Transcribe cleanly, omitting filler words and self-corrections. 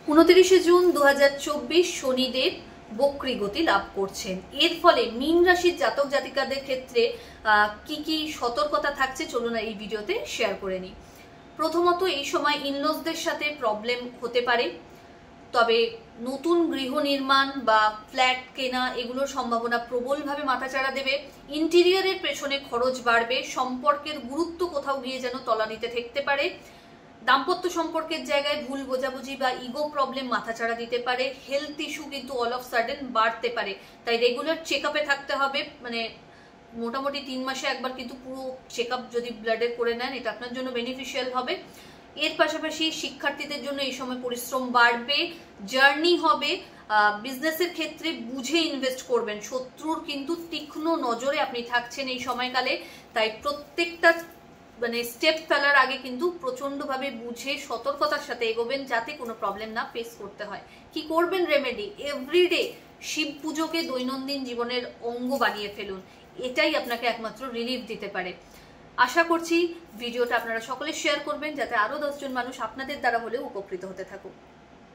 29 June 2024 Shanidev বক্রী গতি লাভ করছেন। এর ফলে মীন রাশির জাতক জাতিকাদের ক্ষেত্রে কি কি সতর্কতা থাকছে চলুন এই ভিডিওতে শেয়ার করে নিই। প্রথমত, এই সময় ইনলসদের সাথে প্রবলেম হতে পারে, তবে নতুন গৃহ নির্মাণ বা ফ্ল্যাট কেনা এগুলোর সম্ভাবনা প্রবলভাবে মাথাচাড়া দেবে। ইন্টেরিয়রের পেছনে খরচ বাড়বে, সম্পর্কের গুরুত্ব কোথাও গিয়ে যেন তলানিতে ঠেকতে পারে। দাম্পত্য সম্পর্কের জায়গায় ভুল বোঝাবুঝি বা ইগো প্রবলেম মাথাচাড়া দিতে পারে। হেলথ ইস্যু কিন্তু অল অফ সাডেন বাড়তে পারে, তাই রেগুলার চেক আপে থাকতে হবে। মানে মোটামুটি 3 মাসে একবার কিন্তু পুরো চেক আপ যদি ব্লাডের করে নেন, এটা আপনার জন্য বেনিফিশিয়াল হবে। এর পাশাপাশি শিক্ষার্থীদের জন্য এই সময় পরিশ্রম বাড়বে, জার্নি হবে। বিজনেসের ক্ষেত্রে বুঝে ইনভেস্ট করবেন, শত্রুর কিন্তু তীক্ষ্ণ নজরে আপনি থাকছেন এই সময়কালে, তাই প্রত্যেকটা স্টেপ ফেলার আগে কিন্তু প্রচন্ডভাবে বুঝে সতর্কতার সাথে এগোবেন, যাতে কোনো প্রবলেম না ফেস করতে হয়। কি করবেন রেমেডি? এভরিডে শিব পুজোকে দৈনন্দিন জীবনের অঙ্গ বানিয়ে ফেলুন, এটাই আপনাকে একমাত্র রিলিফ দিতে পারে। আশা করছি ভিডিওটা আপনারা সকলে শেয়ার করবেন, যাতে আরো 10 জন মানুষ আপনাদের দ্বারা হলেও উপকৃত হতে থাকুক।